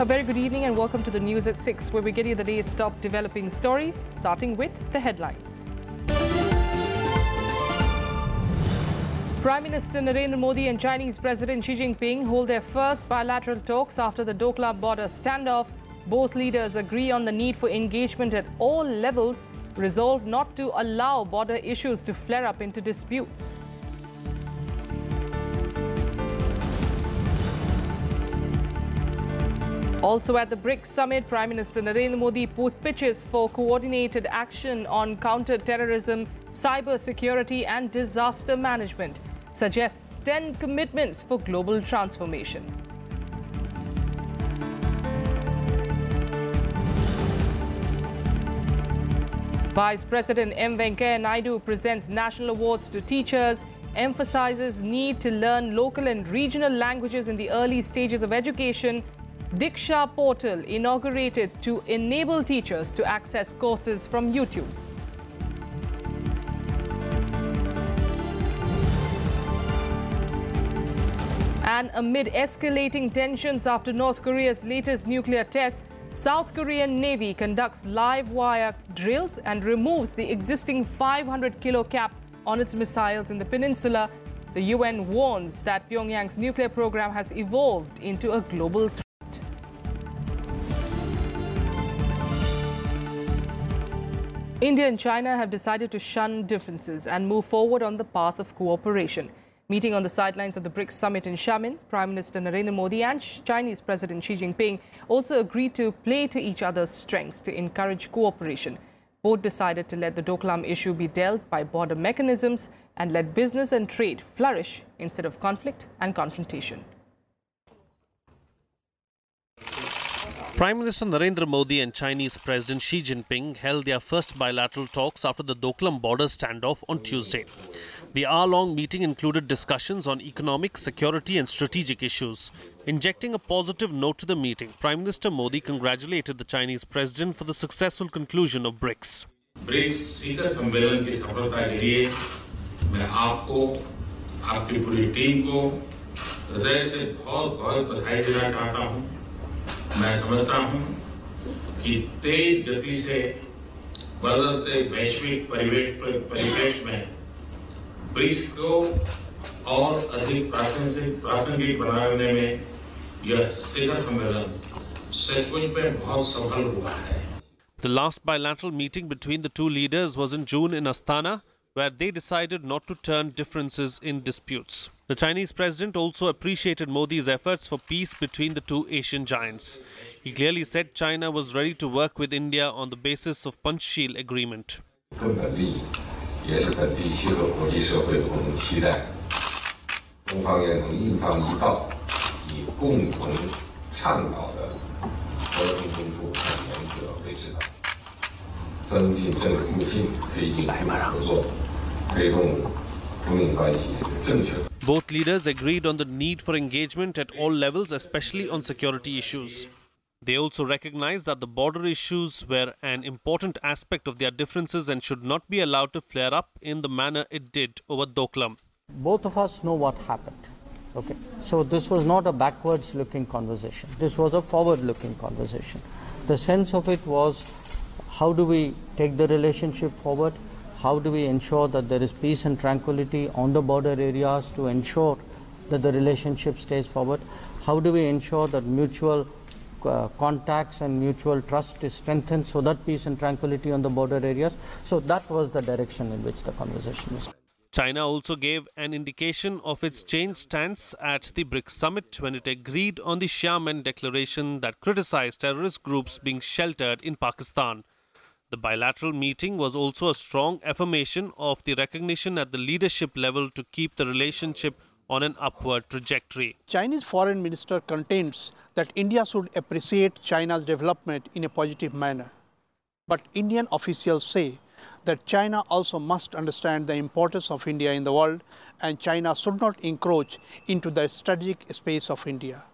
A very good evening and welcome to the news at 6, where we get you the day's top developing stories, starting with the headlines. Prime Minister Narendra Modi and Chinese President Xi Jinping hold their first bilateral talks after the Doklam border standoff. Both leaders agree on the need for engagement at all levels, resolve not to allow border issues to flare up into disputes. Also at the BRICS summit, Prime Minister Narendra Modi put pitches for coordinated action on counter-terrorism, cyber-security and disaster management, suggests 10 commitments for global transformation. Vice President M. Venkaiah Naidu presents national awards to teachers, emphasizes need to learn local and regional languages in the early stages of education. Diksha portal inaugurated to enable teachers to access courses from YouTube. And amid escalating tensions after North Korea's latest nuclear test, South Korean Navy conducts live wire drills and removes the existing 500-kilo cap on its missiles in the peninsula. The UN warns that Pyongyang's nuclear program has evolved into a global threat. India and China have decided to shun differences and move forward on the path of cooperation. Meeting on the sidelines of the BRICS summit in Xiamen, Prime Minister Narendra Modi and Chinese President Xi Jinping also agreed to play to each other's strengths to encourage cooperation. Both decided to let the Doklam issue be dealt by border mechanisms and let business and trade flourish instead of conflict and confrontation. Prime Minister Narendra Modi and Chinese President Xi Jinping held their first bilateral talks after the Doklam border standoff on Tuesday. The hour-long meeting included discussions on economic, security and strategic issues. Injecting a positive note to the meeting, Prime Minister Modi congratulated the Chinese President for the successful conclusion of BRICS. BRICS शिखर सम्मेलन की सफलता के लिए मैं आपको, आपकी पूरी team को हृदय से बहुत बधाई देना चाहता हूं। मैं समझता हूं कि तेज गति से बदलते वैश्विक परिवेश में ब्रिक्स को और अधिक प्रासंगिक बनाने में यह शिखर सम्मेलन सचमुच में बहुत सफल हुआ है। The last bilateral meeting between the two leaders was in June in Astana, where they decided not to turn differences in disputes. The Chinese president also appreciated Modi's efforts for peace between the two Asian giants. He clearly said China was ready to work with India on the basis of Panchsheel agreement. Both leaders agreed on the need for engagement at all levels, especially on security issues. They also recognized that the border issues were an important aspect of their differences and should not be allowed to flare up in the manner it did over Doklam. Both of us know what happened. Okay, so this was not a backwards-looking conversation. This was a forward-looking conversation. The sense of it was, how do we take the relationship forward? How do we ensure that there is peace and tranquility on the border areas to ensure that the relationship stays forward? How do we ensure that mutual contacts and mutual trust is strengthened so that peace and tranquility on the border areas? So that was the direction in which the conversation was. China also gave an indication of its changed stance at the BRICS summit when it agreed on the Xiamen declaration that criticized terrorist groups being sheltered in Pakistan. The bilateral meeting was also a strong affirmation of the recognition at the leadership level to keep the relationship on an upward trajectory. Chinese foreign minister contends that India should appreciate China's development in a positive manner. But Indian officials say that China also must understand the importance of India in the world and China should not encroach into the strategic space of India.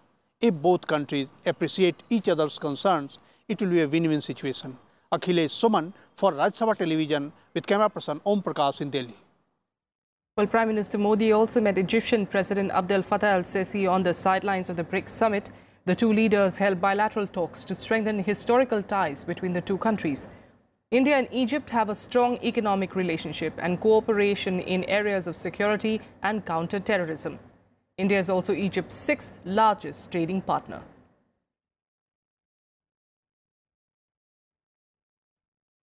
If both countries appreciate each other's concerns, it will be a win-win situation. Akhilesh Suman for Rajya Sabha television with camera person Om Prakash in Delhi. Well, Prime Minister Modi also met Egyptian President Abdel Fattah al-Sisi on the sidelines of the BRICS summit. The two leaders held bilateral talks to strengthen historical ties between the two countries. India and Egypt have a strong economic relationship and cooperation in areas of security and counter-terrorism. India is also Egypt's sixth largest trading partner.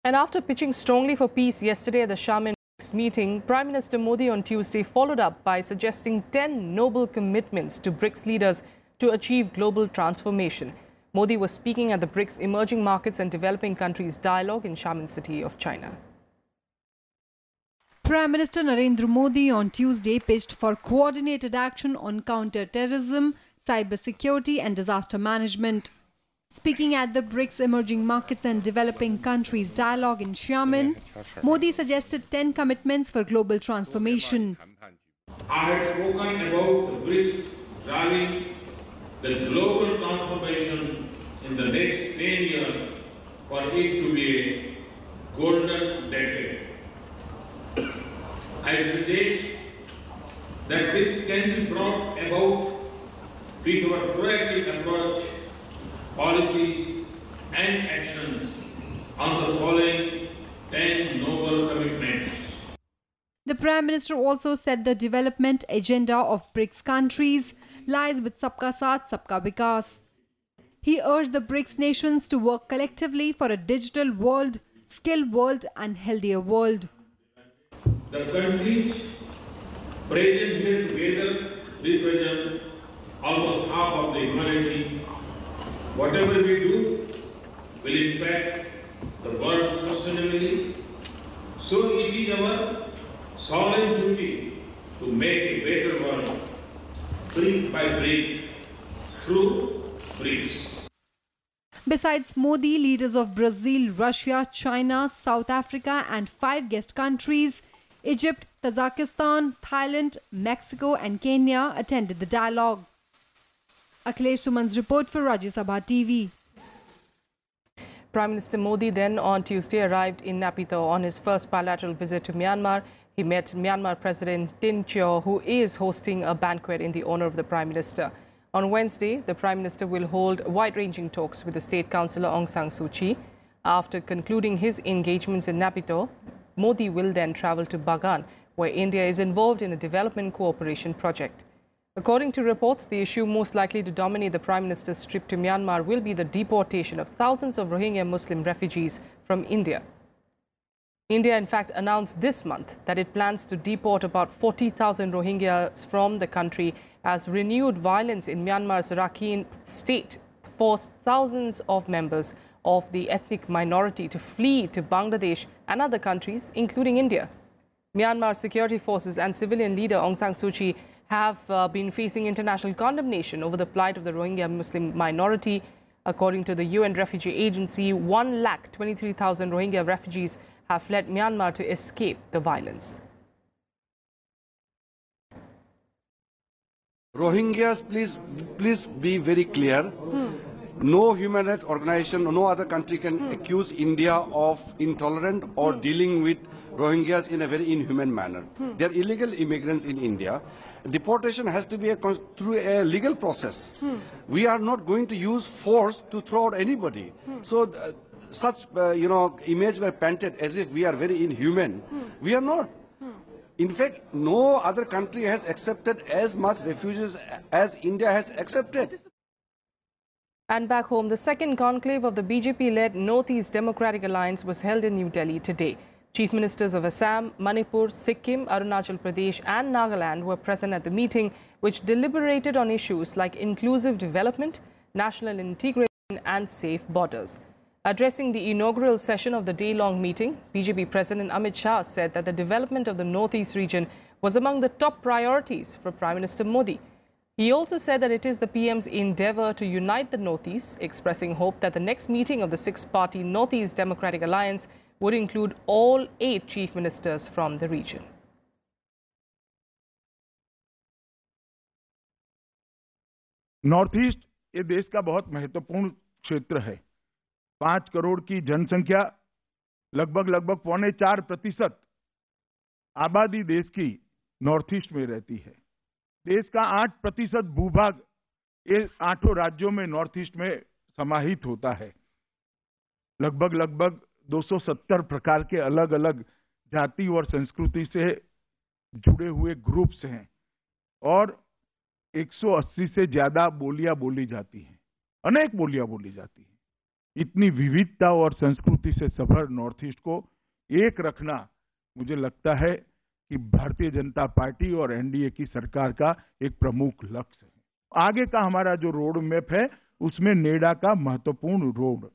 And after pitching strongly for peace yesterday at the Xiamen meeting, Prime Minister Modi on Tuesday followed up by suggesting 10 noble commitments to BRICS leaders to achieve global transformation. Modi was speaking at the BRICS Emerging Markets and Developing Countries Dialogue in Xiamen City of China. Prime Minister Narendra Modi on Tuesday pitched for coordinated action on counter-terrorism, cybersecurity and disaster management. Speaking at the BRICS Emerging Markets and Developing Countries Dialogue in Xiamen, Modi suggested 10 commitments for global transformation. I had spoken about the BRICS driving the global transformation in the next 10 years for it to be a golden decade. I suggest that this can be brought about with our proactive approach, policies and actions on the following 10 noble commitments. The Prime Minister also said the development agenda of BRICS countries lies with Sabka Saath, Sabka Vikas. He urged the BRICS nations to work collectively for a digital world, skilled world and healthier world. The countries present here together represent almost half of the humanity. Whatever we do will impact the world sustainably. So it is our solemn duty to make a better world, brick by brick, through BRICS. Besides Modi, leaders of Brazil, Russia, China, South Africa and 5 guest countries, Egypt, Tajikistan, Thailand, Mexico and Kenya attended the dialogue. Akhilesh Suman's report for Rajya Sabha TV. Prime Minister Modi then on Tuesday arrived in Naypyidaw on his first bilateral visit to Myanmar. He met Myanmar President Tin Chyo, who is hosting a banquet in the honor of the Prime Minister. On Wednesday, the Prime Minister will hold wide-ranging talks with the State Councillor Aung San Suu Kyi. After concluding his engagements in Naypyidaw, Modi will then travel to Bagan, where India is involved in a development cooperation project. According to reports, the issue most likely to dominate the Prime Minister's trip to Myanmar will be the deportation of thousands of Rohingya Muslim refugees from India. India, in fact, announced this month that it plans to deport about 40,000 Rohingyas from the country as renewed violence in Myanmar's Rakhine state forced thousands of members of the ethnic minority to flee to Bangladesh and other countries, including India. Myanmar security forces and civilian leader Aung San Suu Kyi have been facing international condemnation over the plight of the Rohingya Muslim minority. According to the UN Refugee Agency, 1,23,000 Rohingya refugees have fled Myanmar to escape the violence. Rohingyas, please be very clear. No human rights organization, no other country can accuse India of intolerant or dealing with Rohingyas in a very inhuman manner. They are illegal immigrants in India. Deportation has to be through a legal process. We are not going to use force to throw out anybody. So such images were painted as if we are very inhuman. We are not. In fact, no other country has accepted as much refugees as India has accepted. And back home, the second conclave of the BJP-led Northeast Democratic Alliance was held in New Delhi today. Chief Ministers of Assam, Manipur, Sikkim, Arunachal Pradesh and Nagaland were present at the meeting, which deliberated on issues like inclusive development, national integration and safe borders. Addressing the inaugural session of the day-long meeting, BJP President Amit Shah said that the development of the Northeast region was among the top priorities for Prime Minister Modi. He also said that it is the PM's endeavour to unite the Northeast, expressing hope that the next meeting of the six-party Northeast Democratic Alliance would include all 8 chief ministers from the region. North east ये देश का बहुत महत्वपूर्ण क्षेत्र है। 5 करोड़ की जनसंख्या, लगभग 4.25% आबादी देश की नॉर्थ ईस्ट में रहती है। देश का 8% भूभाग ये 8 राज्यों में नॉर्थ ईस्ट में समाहित होता है। लगभग 270 प्रकार के अलग अलग जाति और संस्कृति से जुड़े हुए ग्रुप्स हैं और 180 से ज्यादा बोलियां बोली जाती हैं, अनेक बोलियां बोली जाती हैं। इतनी विविधता और संस्कृति से सभर नॉर्थ ईस्ट को एक रखना मुझे लगता है कि भारतीय जनता पार्टी और एनडीए की सरकार का एक प्रमुख लक्ष्य है। आगे का हमारा जो रोड मैप है उसमें नेडा का महत्वपूर्ण रोड।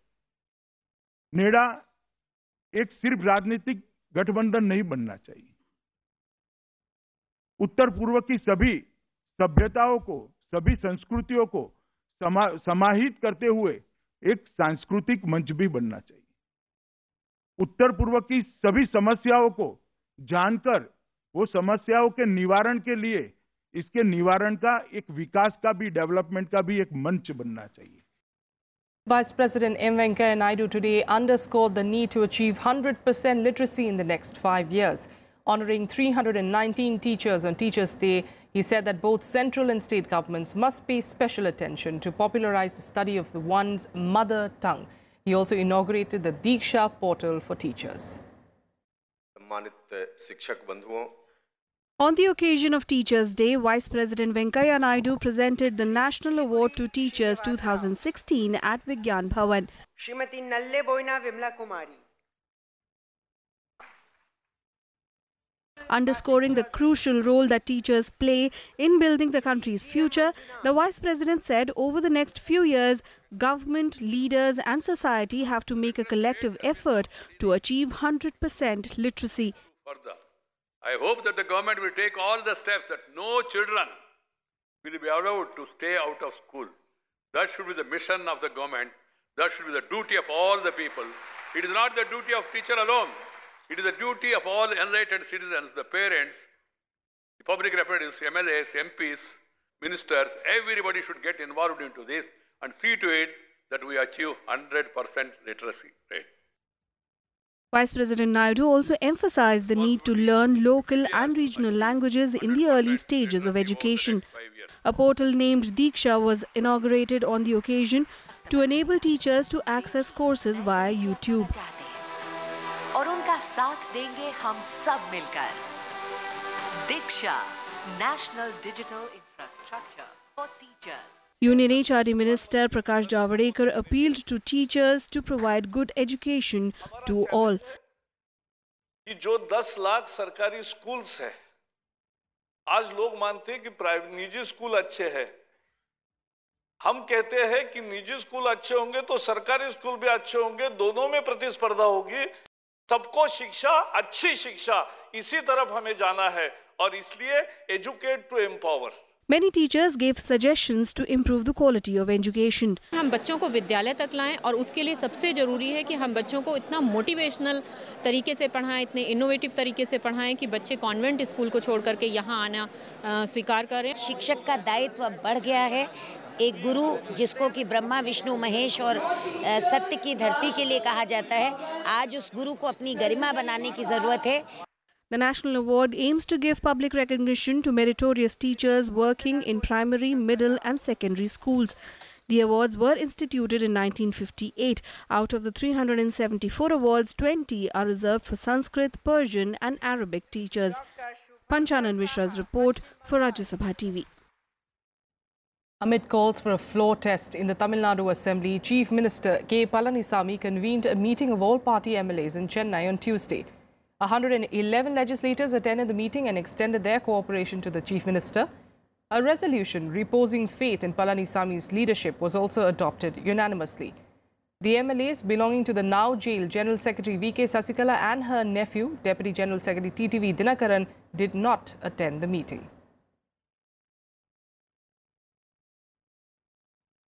नेडा एक सिर्फ राजनीतिक गठबंधन नहीं बनना चाहिए। उत्तर पूर्व की सभी सभ्यताओं को, सभी संस्कृतियों को समाहित करते हुए एक सांस्कृतिक मंच भी बनना चाहिए। उत्तर पूर्व की सभी समस्याओं को जानकर वो समस्याओं के निवारण के लिए इसके निवारण का एक विकास का भी, डेवलपमेंट का भी एक मंच बनना चाहिए। Vice President M. Venkaiah Naidu today underscored the need to achieve 100% literacy in the next 5 years. Honoring 319 teachers on Teachers' Day, he said that both central and state governments must pay special attention to popularize the study of one's mother tongue. He also inaugurated the Diksha portal for teachers. On the occasion of Teachers' Day, Vice President Venkaiah Naidu presented the National Award to Teachers 2016 at Vigyan Bhavan. Shrimati Nalle Boina Vimla Kumari. Underscoring the crucial role that teachers play in building the country's future, the Vice President said over the next few years, government, leaders and society have to make a collective effort to achieve 100% literacy. I hope that the government will take all the steps that no children will be allowed to stay out of school. That should be the mission of the government. That should be the duty of all the people. It is not the duty of teacher alone. It is the duty of all enlightened citizens, the parents, the public representatives, MLAs, MPs, ministers. Everybody should get involved into this and see to it that we achieve 100% literacy rate. Vice President Naidu also emphasized the need to learn local and regional languages in the early stages of education. A portal named Diksha was inaugurated on the occasion to enable teachers to access courses via YouTube. और उनका साथ देंगे हम सब मिलकर। Diksha, National Digital Infrastructure for Teachers. Union HRD Minister Prakash Javadekar appealed to teachers to provide good education to all. कि जो 10 लाख सरकारी स्कूल्स हैं, आज लोग मानते हैं कि प्राइवेट निजी स्कूल अच्छे हैं। हम कहते हैं कि निजी स्कूल अच्छे होंगे तो सरकारी स्कूल भी अच्छे होंगे, दोनों में प्रतिस्पर्धा होगी। सबको शिक्षा, अच्छी शिक्षा, इसी तरफ हमें जाना है और इसलिए educate to empower. Many teachers gave suggestions to improve the quality of education. हम बच्चों को विद्यालय तक लाएं और उसके लिए सबसे ज़रूरी है कि हम बच्चों को इतना मोटिवेशनल तरीके से पढ़ाएं, इतने इनोवेटिव तरीके से पढ़ाएं कि बच्चे कॉन्वेंट स्कूल को छोड़ करके यहाँ आना स्वीकार करें। शिक्षक का दायित्व बढ़ गया है। एक गुरु जिसको कि ब्रह्मा विष्णु महेश और सत्य की धरती के लिए कहा जाता है, आज उस गुरु को अपनी गरिमा बनाने की ज़रूरत है। The National Award aims to give public recognition to meritorious teachers working in primary, middle and secondary schools. The awards were instituted in 1958. Out of the 374 awards, 20 are reserved for Sanskrit, Persian and Arabic teachers. Panchanan Mishra's report for Rajya Sabha TV. Amid calls for a floor test in the Tamil Nadu Assembly, Chief Minister K. Palanisamy convened a meeting of all party MLAs in Chennai on Tuesday. 111 legislators attended the meeting and extended their cooperation to the Chief Minister. A resolution reposing faith in Palanisamy's leadership was also adopted unanimously. The MLAs belonging to the now jailed General Secretary V.K. Sasikala and her nephew, Deputy General Secretary T.T.V. Dinakaran, did not attend the meeting.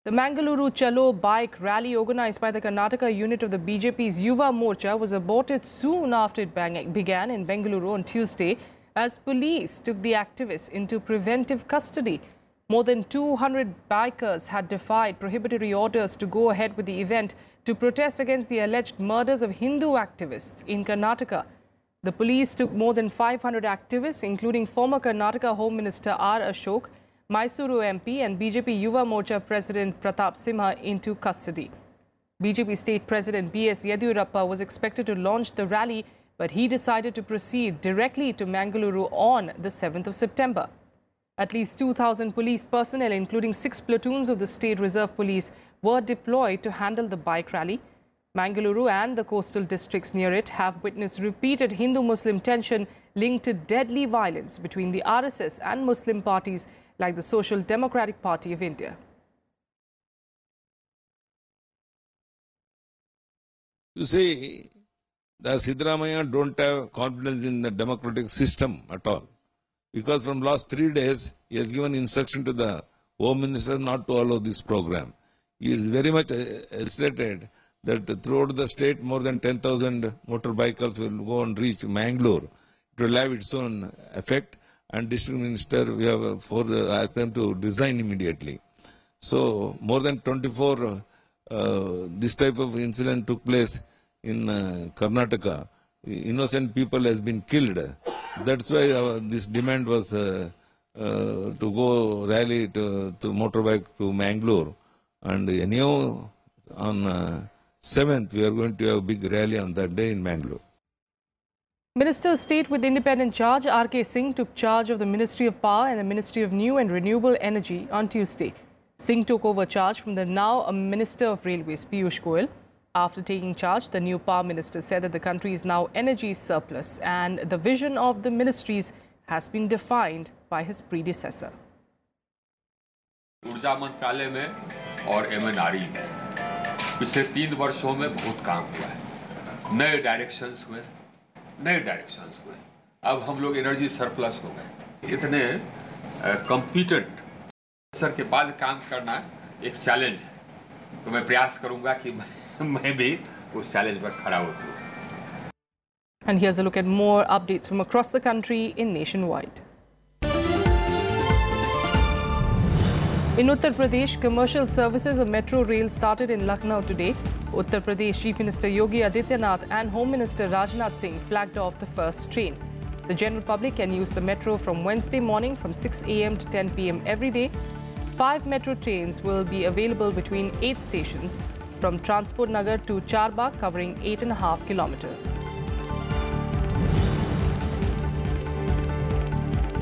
The Mangaluru Chalo bike rally organized by the Karnataka unit of the BJP's Yuva Morcha was aborted soon after it began in Bengaluru on Tuesday as police took the activists into preventive custody. More than 200 bikers had defied prohibitory orders to go ahead with the event to protest against the alleged murders of Hindu activists in Karnataka. The police took more than 500 activists, including former Karnataka Home Minister R. Ashok, Mysuru MP and BJP Yuva Morcha President Pratap Simha into custody. BJP State President B.S. Yediyurappa was expected to launch the rally, but he decided to proceed directly to Mangaluru on the 7th of September. At least 2,000 police personnel, including 6 platoons of the State Reserve Police, were deployed to handle the bike rally. Mangaluru and the coastal districts near it have witnessed repeated Hindu-Muslim tension linked to deadly violence between the RSS and Muslim parties like the Social Democratic Party of India. You see, the Siddaramaiah don't have confidence in the democratic system at all. Because from last 3 days, he has given instruction to the Home Minister not to allow this program. He is very much hesitated that throughout the state, more than 10,000 motorbikes will go and reach Mangalore. It will have its own effect. And District Minister, we have asked them to resign immediately. So, more than 24 this type of incident took place in Karnataka. Innocent people has been killed. That's why this demand was to go rally to motorbike to Mangalore. And anyhow, on 7th, we are going to have a big rally on that day in Mangalore. Minister of State with independent charge R.K. Singh took charge of the Ministry of Power and the Ministry of New and Renewable Energy on Tuesday. Singh took over charge from the now Minister of Railways, Piyush Goyal. After taking charge, the new Power Minister said that the country is now energy surplus and the vision of the ministries has been defined by his predecessor. ऊर्जा मंत्रालय में और MNRE में पिछले 3 वर्षों में बहुत काम हुआ है। नए डायरेक्शंस हुए। अब हम लोग एनर्जी सरप्लस हो गए। इतने कॉम्पिटेंट सर के बाद काम करना एक चैलेंज है, तो मैं प्रयास करूंगा कि मैं भी उस चैलेंज पर खड़ा उतरूं। And here's a look at more updates from across the country in Nationwide. In Uttar Pradesh, commercial services of metro rail started in Lucknow today. Uttar Pradesh Chief Minister Yogi Adityanath and Home Minister Rajnath Singh flagged off the first train. The general public can use the metro from Wednesday morning from 6 a.m. to 10 p.m. every day. 5 metro trains will be available between 8 stations from Transport Nagar to Charbagh, covering 8.5 kilometers.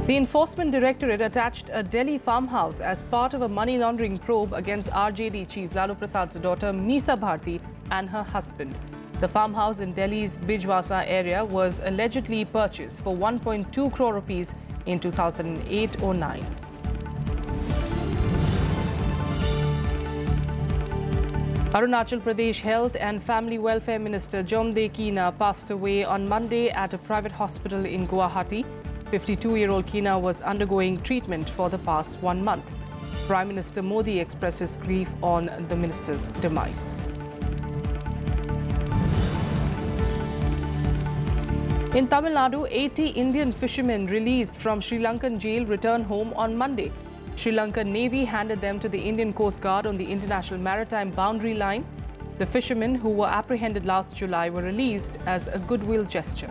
The Enforcement Directorate attached a Delhi farmhouse as part of a money laundering probe against RJD Chief Lalu Prasad's daughter Meesa Bharti and her husband. The farmhouse in Delhi's Bijwasa area was allegedly purchased for 1.2 crore rupees in 2008-09. Arunachal Pradesh Health and Family Welfare Minister Jomde Keena passed away on Monday at a private hospital in Guwahati. 52-year-old Keena was undergoing treatment for the past 1 month. Prime Minister Modi expressed his grief on the minister's demise. In Tamil Nadu, 80 Indian fishermen released from Sri Lankan jail returned home on Monday. Sri Lankan Navy handed them to the Indian Coast Guard on the international maritime boundary line. The fishermen, who were apprehended last July, were released as a goodwill gesture.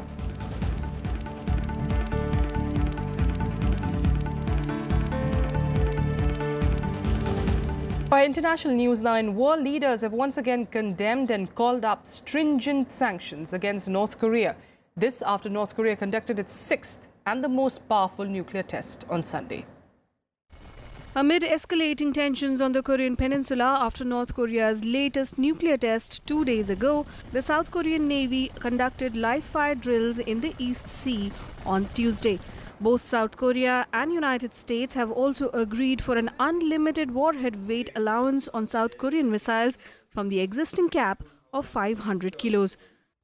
For international news now, world leaders have once again condemned and called up stringent sanctions against North Korea. This after North Korea conducted its 6th and the most powerful nuclear test on Sunday. Amid escalating tensions on the Korean peninsula after North Korea's latest nuclear test 2 days ago, the South Korean Navy conducted live-fire drills in the East Sea on Tuesday. Both South Korea and United States have also agreed for an unlimited warhead weight allowance on South Korean missiles from the existing cap of 500 kilos.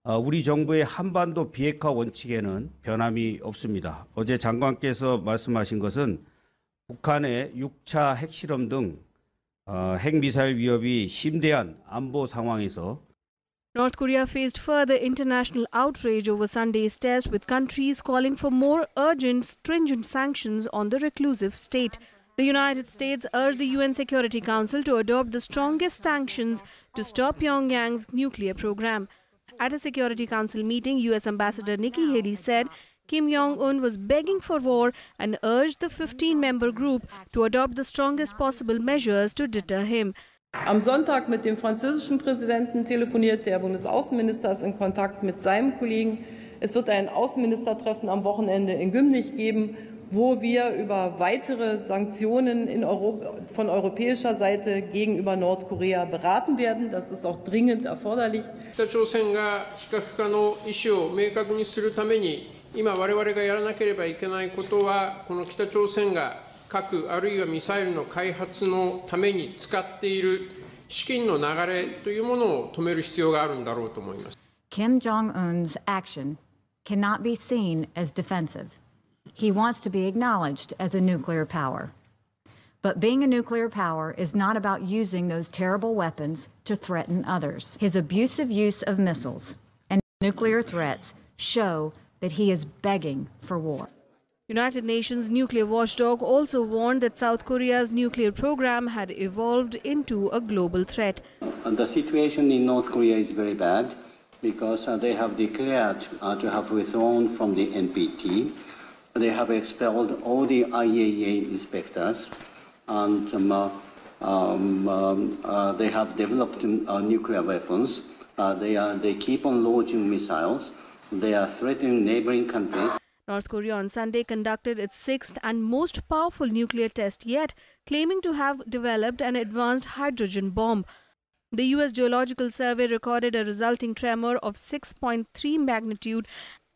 우리 정부의 한반도 비핵화 원칙에는 변함이 없습니다. 어제 장관께서 말씀하신 것은 북한의 6차 핵실험 등 핵미사일 위협이 심대한 안보 상황에서 North Korea faced further international outrage over Sunday's test, with countries calling for more urgent, stringent sanctions on the reclusive state. The United States urged the UN Security Council to adopt the strongest sanctions to stop Pyongyang's nuclear program. At a Security Council meeting, US Ambassador Nikki Haley said Kim Jong-un was begging for war and urged the 15-member group to adopt the strongest possible measures to deter him. Am Sonntag mit dem französischen Präsidenten telefoniert. Der Bundesaußenminister ist in Kontakt mit seinem Kollegen. Es wird ein Außenministertreffen am Wochenende in Gymnich geben, wo wir über weitere Sanktionen von europäischer Seite gegenüber Nordkorea beraten werden. Das ist auch dringend erforderlich. 北朝鮮が非核化の意思を明確にするために、今我々がやらなければいけないことは、この北朝鮮が核あるいはミサイルの開発のために使っている資金の流れというものを止める必要があるんだろうと思います。Kim Jong-un's action cannot be seen as defensive. He wants to be acknowledged as a nuclear power. But being a nuclear power is not about using those terrible weapons to threaten others. His abusive use of missiles and nuclear threats show that he is begging for war. United Nations nuclear watchdog also warned that South Korea's nuclear program had evolved into a global threat. The situation in North Korea is very bad because they have declared to have withdrawn from the NPT. They have expelled all the IAEA inspectors, and they have developed nuclear weapons. They keep on launching missiles. They are threatening neighboring countries. North Korea on Sunday conducted its sixth and most powerful nuclear test yet, claiming to have developed an advanced hydrogen bomb. The U.S. Geological Survey recorded a resulting tremor of 6.3 magnitude,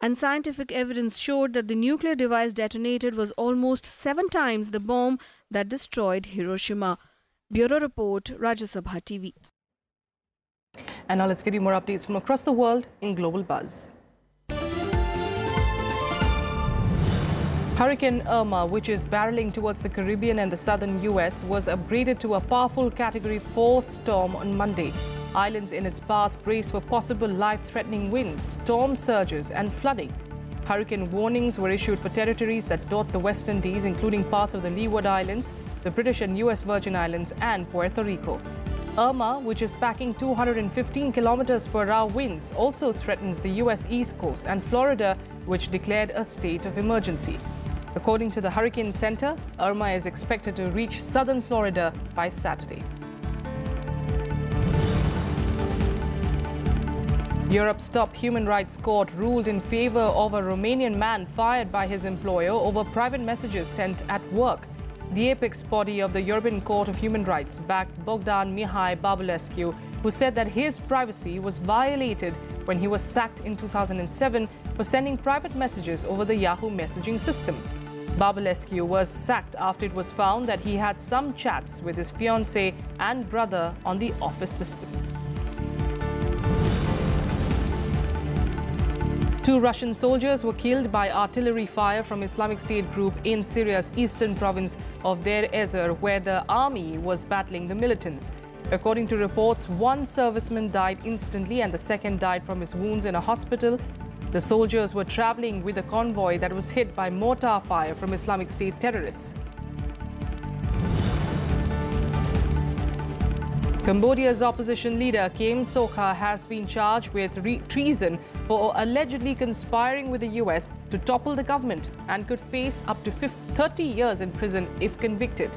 and scientific evidence showed that the nuclear device detonated was almost 7 times the bomb that destroyed Hiroshima. Bureau Report, Rajya Sabha TV. And now let's get you more updates from across the world in Global Buzz. Hurricane Irma, which is barreling towards the Caribbean and the southern U.S., was upgraded to a powerful Category 4 storm on Monday. Islands in its path brace for possible life-threatening winds, storm surges and flooding. Hurricane warnings were issued for territories that dot the West Indies, including parts of the Leeward Islands, the British and U.S. Virgin Islands and Puerto Rico. Irma, which is packing 215 kilometers per hour winds, also threatens the U.S. East Coast and Florida, which declared a state of emergency. According to the Hurricane Center, Irma is expected to reach southern Florida by Saturday. Europe's top human rights court ruled in favor of a Romanian man fired by his employer over private messages sent at work. The apex body of the European Court of Human Rights backed Bogdan Mihai Babulescu, who said that his privacy was violated when he was sacked in 2007 for sending private messages over the Yahoo messaging system. Babulescu was sacked after it was found that he had some chats with his fiancée and brother on the office system. 2 Russian soldiers were killed by artillery fire from Islamic State group in Syria's eastern province of Deir Ezzor, where the army was battling the militants. According to reports, 1 serviceman died instantly and the second died from his wounds in a hospital. The soldiers were traveling with a convoy that was hit by mortar fire from Islamic State terrorists. Cambodia's opposition leader Kem Sokha has been charged with treason for allegedly conspiring with the US to topple the government and could face up to 30 years in prison if convicted.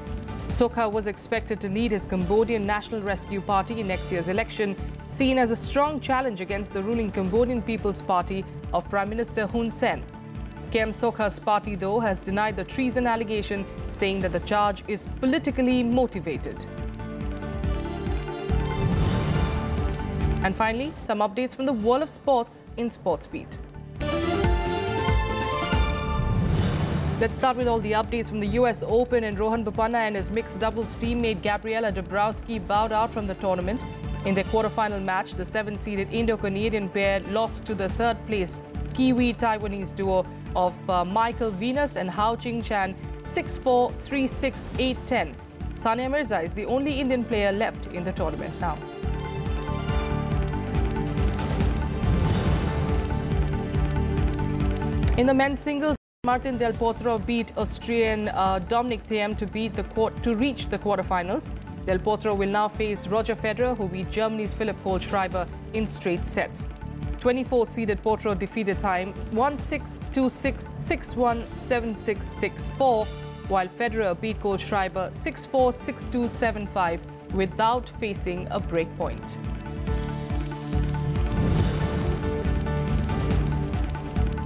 Sokha was expected to lead his Cambodian National Rescue Party in next year's election, seen as a strong challenge against the ruling Cambodian People's Party of Prime Minister Hun Sen. Kem Sokha's party, though, has denied the treason allegation, saying that the charge is politically motivated. And finally, some updates from the world of sports in SportsBeat. Let's start with all the updates from the US Open, and Rohan Bopanna and his mixed doubles teammate Gabriela Dabrowski bowed out from the tournament. In their quarterfinal match, the 7-seeded Indo-Canadian pair lost to the third-place Kiwi-Taiwanese duo of Michael Venus and Hao Qing-Chan 6-4, 3-6, 8-10. Sania Mirza is the only Indian player left in the tournament now. In the men's singles, Martin Del Potro beat Austrian Dominic Thiem to reach the quarterfinals. Del Potro will now face Roger Federer, who beat Germany's Philipp Kohlschreiber in straight sets. 24th seeded Potro defeated Thai 1-6, 2-6, 6-1, 7-6, 6-4, while Federer beat Kohlschreiber 6-4, 6-2, 7-5 without facing a break point.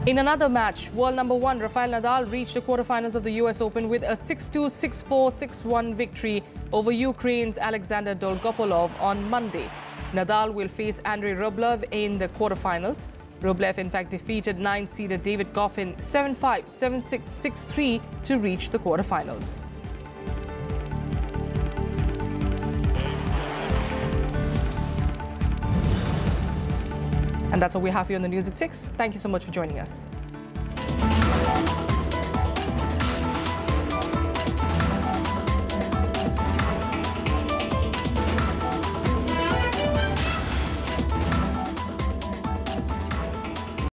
In another match, world number 1 Rafael Nadal reached the quarterfinals of the US Open with a 6-2, 6-4, 6-1 victory over Ukraine's Alexander Dolgopolov on Monday. Nadal will face Andrei Rublev in the quarterfinals. Rublev, in fact, defeated 9-seeded David Goffin 7-5, 7-6, 6-3 to reach the quarterfinals. And that's all we have here on the news at 6. Thank you so much for joining us.